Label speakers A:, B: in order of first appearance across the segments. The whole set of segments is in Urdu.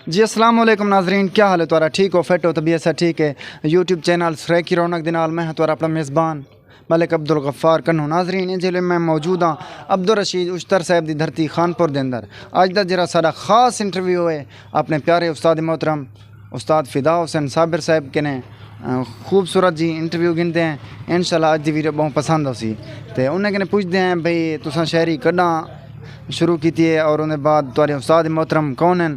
A: جی السلام علیکم ناظرین، کیا حال ہے تمہارا؟ ٹھیک ہو؟ فٹ ہو؟ طبیعت سے ٹھیک ہے؟ یوٹیوب چینل سریک کی رونق دنال میں ہے تمہارا اپنا میزبان ملک عبدالغفار کنو۔ ناظرین اس ضلع میں موجود ہاں عبدالرشید اشتر صاحب دی دھرتی خانپور دے اندر۔ اج دا جڑا سارا خاص انٹرویو ہے اپنے پیارے استاد محترم استاد فدا حسین صابر صاحب کے نے خوبصورت جی انٹرویو گنتے ہیں۔ انشاءاللہ اج دی ویڈیو بہت پسند ہو سی تے انہیں کنے پوچھتے ہیں بھئی تساں شہری کڈاں شروع کیتی ہے اور انہیں بعد تمہارے استاد محترم کون ہیں،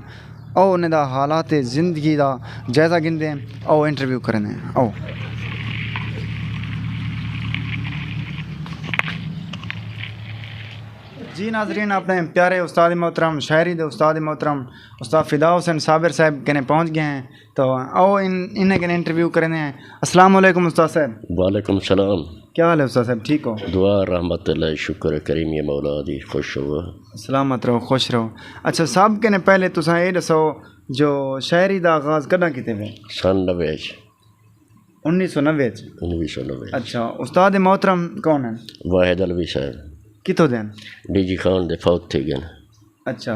A: او انہیں دا حالات زندگی دا جائزہ گندے ہیں، او انٹرویو کرنے ہیں۔ او جی ناظرین، اپنے پیارے استاد محترم شاعری دے استاد محترم استاد فدا حسین صابر صاحب کنے پہنچ گئے ہیں، تو او انہیں کنے انٹرویو کرنے ہیں۔ السلام علیکم استاد صاحب۔
B: وعلیکم السلام۔
A: کیا حال ہے استاد صاحب؟ ٹھیک ہو؟
B: دعا رحمت اللہ شکر کریم یا مولا دی خوش ہوا۔
A: سلامت رہو، خوش رہو۔ اچھا صاحب کنے پہلے تساں یہ دسو جو شاعری دا آغاز کداں کیتے ہوئے؟
B: سن 90
A: 1990
B: 1990۔
A: اچھا استاد محترم کون ہیں؟
B: واحد علوی صاحب
A: کتوں دین؟
B: ڈی جی خان دے فوت تھے گئے۔
A: اچھا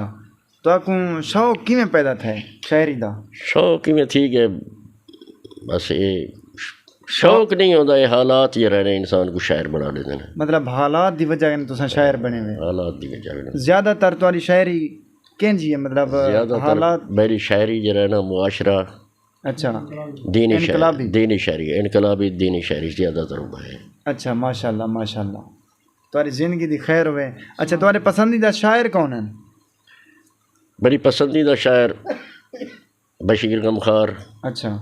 A: تو آپ کو شوق کیویں پیدا تھا شاعری دا؟
B: شوق میں تھی کہ بس یہ شوق نہیں ہوتا، یہ حالات یہ رہنے انسان کو شاعر بنا دیتے ہیں۔
A: مطلب حالات دی وجہ سے تساں شاعر بنے ہوئے؟
B: حالات دی وجہ سے
A: زیادہ تر تمہاری شاعری کینجی ہے؟ مطلب
B: زیادہ
A: حالات؟
B: تر میری شاعری جو رہنا معاشرہ
A: اچھا
B: دینی
A: انقلابی؟
B: دینی شاعری انقلابی دینی شاعری زیادہ تر ہوا ہے۔
A: اچھا ماشاءاللہ ماشاءاللہ، تمہاری زندگی دی خیر ہوئے۔ اچھا تمہارے پسندیدہ شاعر کون ہیں؟
B: میری پسندیدہ شاعر بشیر غمخار،
A: اچھا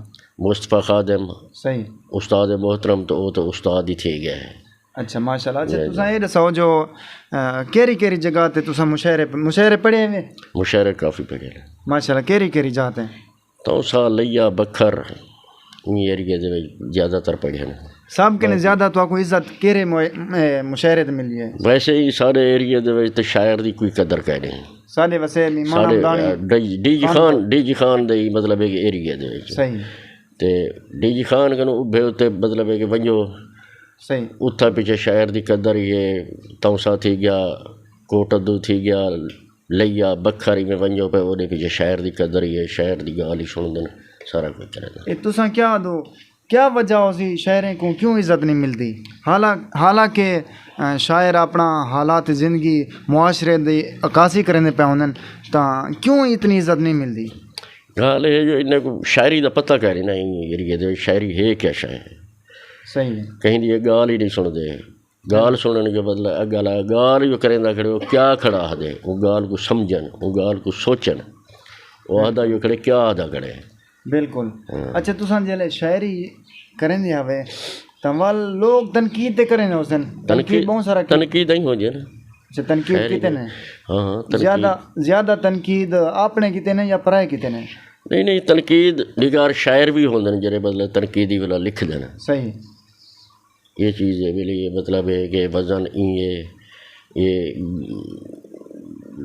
B: مصطفیٰ خادم،
A: صحیح،
B: استاد محترم تو وہ تو استاد ہی تھے گئے ہیں۔
A: اچھا ماشاءاللہ۔ اچھا تساں یہ دسو جو کیری کیری جگہ تے تساں مشاعرے پڑھے ہوئے؟
B: مشاعرے کافی پڑھے ہیں
A: ماشاءاللہ، کیری کیری جاتے ہیں؟
B: تو سا لیا بکھر ان ایریے دے زیادہ تر پڑھے ہیں۔
A: سب کے نے زیادہ تو آپ کو عزت کیرے مشاعرے تے ملی ہے؟
B: ویسے ہی سارے ایریے دے تے شاعر دی کوئی قدر کہہ نہیں۔
A: سادے وسے ایمان
B: سارے
A: حمدانی
B: ڈی جی خان دے مطلب ایک ایریے دے
A: صحیح
B: تے ڈی جی خان کنو ابھے ہوتے مطلب ہے کہ ونجو
A: صحیح
B: اتھا پیچھے شاعر دی قدر یہ تونسا تھی گیا، کوٹدو تھی گیا، لیا بکھری میں ونجو پہ وہ پیچھے شاعر دی قدر ہی ہے، شاعر دی گالی سن دن سارا کچھ کرے گا۔
A: تساں کیا دو کیا وجہ ہو سی شاعریں کو کیوں عزت نہیں ملتی؟ حالانکہ شاعر اپنا حالات زندگی معاشرے دی عکاسی کرنے پہ ہوندن تاں کیوں اتنی عزت نہیں ملتی؟
B: گال ہے جو انہیں کو شاعری دا پتہ کہہ رہی نا ایریے دے شاعری ہے کیا شاعر
A: صحیح ہے،
B: کہیں دی گال ہی نہیں سن دے، گال سننے کے بدلے گالا گال جو کریں دا کھڑے وہ کیا کھڑا دے، وہ گال کو سمجھن، وہ گال کو سوچن، وہ آدھا جو کھڑے کیا آدھا کھڑے۔
A: بالکل۔ اچھا تساں جلے شاعری کریں دے آوے تمال لوگ تنقید تے کریں اس دن؟ تنقید بہت سارا
B: تنقید نہیں ہو جائے نا۔
A: اچھا تنقید کیتے نے؟
B: ہاں
A: زیادہ تنقید اپنے کیتے نے یا پرائے کیتے نے؟
B: نہیں تنقید نگار شاعر بھی ہوندے جڑے بدلے تنقیدی والا لکھ دینا۔
A: صحیح،
B: یہ چیز ہے میرے یہ مطلب ہے کہ وزن یہ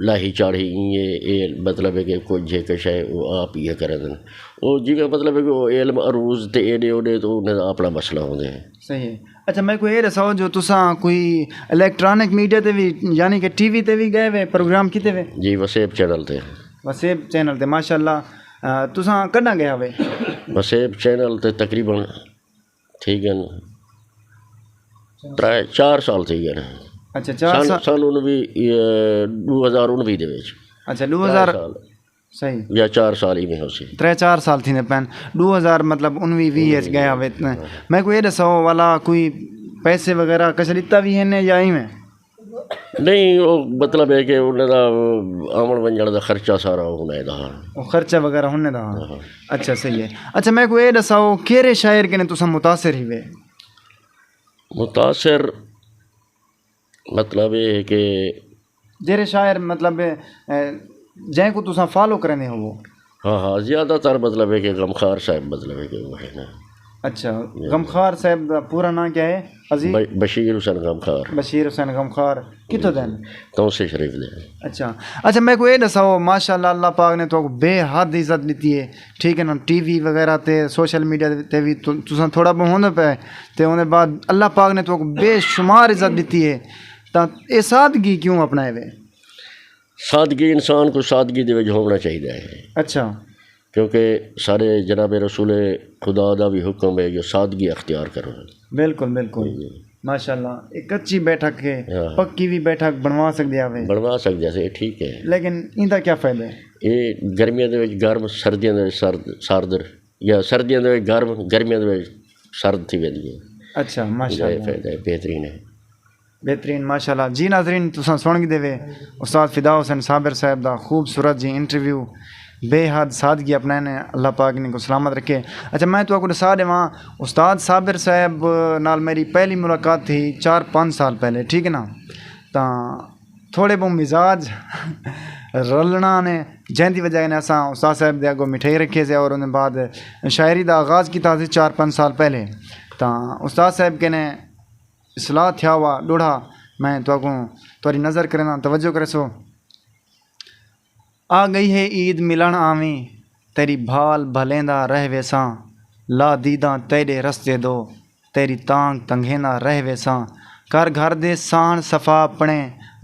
B: لاہی چاڑھی یہ مطلب ہے کہ کوئی جے کش ہے وہ آپ یہ کریں دیں وہ جی کا مطلب ہے کہ وہ علم عروض تے ایڈے اوڈے تو انہیں اپنا مسئلہ ہوندے ہیں۔
A: صحیح ہے۔ اچھا میں کوئی یہ دساؤ جو تساں کوئی الیکٹرانک میڈیا تے بھی یعنی کہ ٹی وی تے بھی گئے ہوئے پروگرام کیتے ہوئے؟
B: جی وسیب چینل تے۔
A: وسیب چینل تے ماشاءاللہ تساں کڈاں گیا ہوئے؟
B: وسیب چینل تے تقریباً ٹھیک ہے نا 4 سال تھی گئے نا۔
A: اچھا 4 سال
B: سن 2019 دے وچ۔
A: اچھا 2000 صحیح
B: یا 4 سال ہی میں ہو سی
A: 3-4 سال تھی پین 2000 مطلب 19-20 گیا ہوئے۔ میں کوئی یہ دساؤ والا کوئی پیسے وغیرہ کچھ لیتا بھی ہے یا ہی میں؟
B: نہیں وہ مطلب ہے کہ انہیں دا آمن ونجن دا خرچہ سارا ہونے دا
A: خرچہ وغیرہ ہونے دا۔ اچھا صحیح ہے۔ اچھا میں کوئی یہ دساؤ کیرے شاعر کے نے تساں متاثر ہوئے؟
B: متاثر مطلب یہ ہے کہ
A: جیرے شاعر مطلب جن کو تساں فالو کرنے ہو وہ؟
B: ہاں زیادہ تر مطلب ہے کہ غمخار صاحب مطلب ہے کہ وہ ہے نا۔
A: اچھا غمخار صاحب دا پورا نام کیا ہے؟ عزیز
B: بشیر حسین غمخار۔
A: بشیر حسین غمخار کتوں دین؟
B: توسے شریف دے۔
A: اچھا میں کو یہ دساؤ ماشاءاللہ اللہ پاک نے تو بے حد عزت دیتی ہے، ٹھیک ہے نا، ٹی وی وغیرہ تے سوشل میڈیا تے بھی تساں تھوڑا بہت ہوندے پے تے انہیں بعد اللہ پاک نے تو بے شمار عزت دیتی ہے، تا یہ سادگی کیوں اپنائے ہوئے؟
B: سادگی انسان کو سادگی دے وچ ہونا چاہیے ہے۔
A: اچھا
B: کیونکہ سارے جناب رسول خدا دا بھی حکم ہے جو سادگی اختیار کرو.
A: بالکل بالکل ماشاءاللہ. ایک کچی بیٹھک ہے
B: ہاں.
A: پکی بھی بیٹھک بنوا سکتے آوے
B: بنوا سکتے سے ٹھیک ہے.
A: لیکن ایندا کیا فائدہ ہے؟
B: یہ گرمیاں دے وچ گرم سردیاں دے وچ سردر یا سردیاں دے وچ گرم گرمیاں دے وچ سرد تھی ویندی ہے.
A: اچھا
B: یہ
A: ماشاءاللہ
B: فائدہ ہے بہترین ہے.
A: بہترین ماشاءاللہ. جی ناظرین تساں سن کے دے استاد فدا حسین صابر صاحب دا خوبصورت جی انٹرویو بے حد سادگی اپنائنے. اللہ پاک نے کو سلامت رکھے. اچھا میں تو کو دسا دیواں استاد صابر صاحب نال میری پہلی ملاقات تھی 4-5 سال پہلے ٹھیک ہے نا. تاں تھوڑے بہت مزاج رلنا نے جن کی وجہ نے اساں استاد صاحب دے اگوں مٹھائی رکھے سے اور ان بعد شاعری دا آغاز کیتا سی 4-5 سال پہلے. تاں استاد صاحب کے نے اصلاح تھیا ہوا ڈوڑھا میں تو کو تھوڑی نظر کرنا توجہ کرے سو. آ گئی ہے عید ملن آویں تیری بھال بھلیندا رہ ویساں لا دیداں تیرے رستے دو تیری تانگ تنگھیندا رہ ویساں کر گھر دے سان صفا اپنے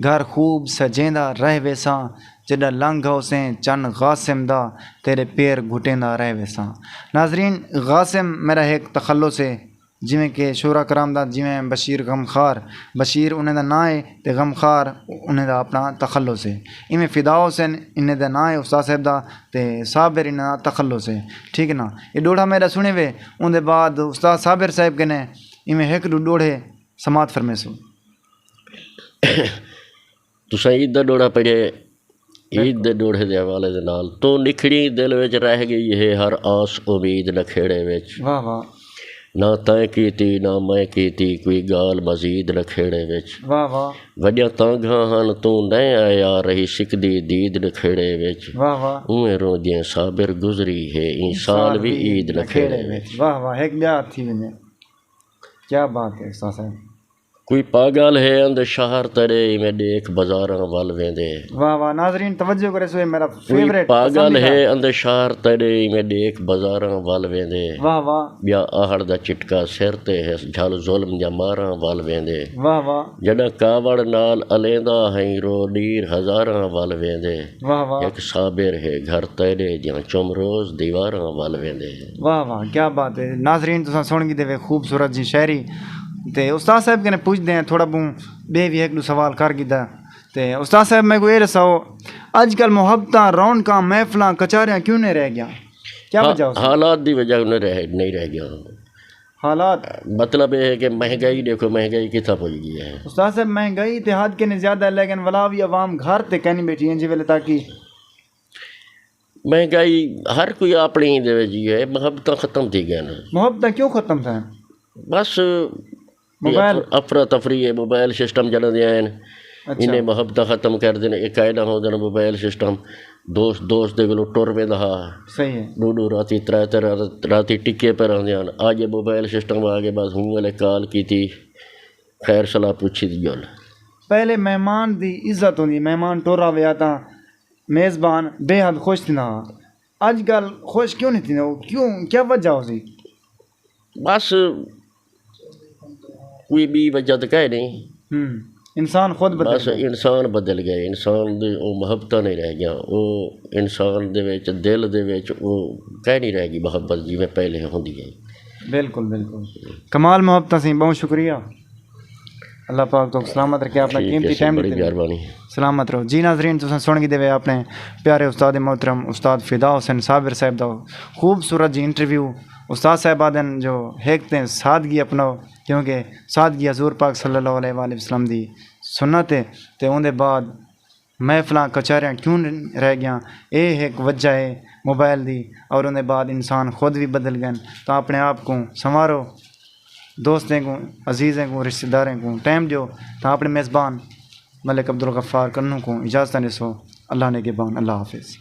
A: گھر خوب سجیندا رہ ویساں جڈا لنگھ ہوسیں چن غاسم دا تیرے پیر گھٹیندا رہ ویساں. ناظرین غاسم میرا ایک تخلص ہے جویں کہ شورا کرام دا جویں بشیر غمخوار بشیر انہیں دا نام ہے تے غمخوار انہیں دا اپنا تخلص ہے. ایویں فدا حسین انہیں دا نام ہے استاد صاحب دا تے صابر انہیں دا تخلص ہے ٹھیک ہے نا. یہ ڈوڑھا میرا سنے وے ان دے بعد استاد صابر صاحب کے نے ایویں ایک ڈوڑھے سماعت فرمے سو.
B: تساں عید دا ڈوڑا پڑھے عید دے ڈوڑے دے حوالے دے نال تو نکھڑی دل وچ رہ گئی ہے ہر آس امید نکھیڑے وچ
A: واہ واہ
B: نہ تائیں کیتی نہ میں کیتی کوئی گال مزید نکھیڑے وچ
A: واہ واہ
B: وڈیاں تانگاں ہن تو نہیں آیا رہی سکدی دید نکھیڑے وچ
A: واہ واہ
B: اویں روندیاں صابر گزری ہے این سال بھی عید نکھیڑے وچ.
A: واہ واہ ایک بیا تھی ونجے کیا بات ہے استاد صاحب.
B: کوئی پاگل ہے اند شہر ترے میں دیکھ بازاراں ول ویندے.
A: واہ واہ ناظرین توجہ کرے سو یہ میرا
B: کوئی
A: فیوریٹ
B: پاگل ہے اند شہر ترے میں دیکھ بازاراں ول ویندے.
A: واہ واہ
B: بیا آہڑ دا چٹکا سر تے ہے جھل ظلم جا ماراں ول ویندے.
A: واہ واہ
B: جڑا کاوڑ نال الیندا ہیں رو ڈیر ہزاراں ول ویندے.
A: واہ واہ
B: ایک صابر ہے گھر تیرے جہاں چم روز دیواراں ول ویندے.
A: واہ واہ کیا بات ہے. ناظرین تساں سن کے دے خوبصورت جی شاعری تے استاد صاحب کے نے پوچھ دیں تھوڑا بہت بے بھی ایک دو سوال کر گیا تے استاد صاحب میں کو یہ رساؤ اج کل محبتاں رونقاں محفلاں کچہریاں کیوں نہیں رہ گیا کیا وجہ ہو؟
B: حالات دی وجہ نہیں رہ گیا.
A: حالات
B: مطلب یہ ہے کہ مہنگائی دیکھو مہنگائی کتنا پہنچ گئی ہے.
A: استاد صاحب مہنگائی اتحاد کے نہیں زیادہ ہے لیکن ولا بھی عوام گھر تے کہنی بیٹھی ہیں جی ویلے تاکہ
B: مہنگائی ہر کوئی اپنی دے جی ہے محبتاں ختم تھی گئے نا.
A: محبتاں کیوں ختم تھا؟
B: بس
A: موبائل
B: افراتفری ہے موبائل سسٹم جڑ دیا ہیں انہیں محبتاں ختم کر دینے. ایک آئے نہ ہو دینا موبائل سسٹم دوست دے گلو ٹور میں دہا
A: صحیح ہے
B: ڈوڈو راتی راتی ٹکے پر آدھے ہیں. آج یہ موبائل سسٹم آگے بس ہوں والے کال کی تھی خیر صلاح پوچھی دی جول.
A: پہلے مہمان دی عزت ہوندی مہمان ٹورا ویا تا میزبان بے حد خوش تھی نا. اج کل خوش کیوں نہیں تھی نا کیوں کیا وجہ ہو سی؟
B: بس کوئی بھی وجہ تو کہہ نہیں
A: انسان خود بدل
B: بس انسان بدل گئے. انسان دے وہ محبتاں نہیں رہ گیا. وہ انسان دے وچ دل دے وچ وہ کہہ نہیں رہ گئی محبت جی میں پہلے ہوندی ہے.
A: بالکل بالکل کمال محبتاں سی. بہت شکریہ. اللہ پاک تو سلامت رکھے اپنا قیمتی ٹائم
B: بڑی مہربانی
A: سلامت رہو. جی ناظرین تساں سن کے دے اپنے پیارے استاد محترم استاد فدا حسین صابر صاحب دا خوبصورت جی انٹرویو. استاد صاحبادن جو ہیکتے سادگی اپناؤ کیونکہ سادگی حضور پاک صلی اللہ علیہ وآلہ وسلم دی سنت ہے تے ان دے بعد محفلاں کچہریاں کیوں رہ گیا اے ایک وجہ ہے موبائل دی. اور ان دے بعد انسان خود بھی بدل گئے. تو اپنے آپ کو سنوارو دوستیں کو عزیزیں کو رشتہ داریں کو ٹائم دیو. تو اپنے میزبان ملک عبدالغفار کنوں کو اجازت دے سو. اللہ نے کے بان. اللہ حافظ.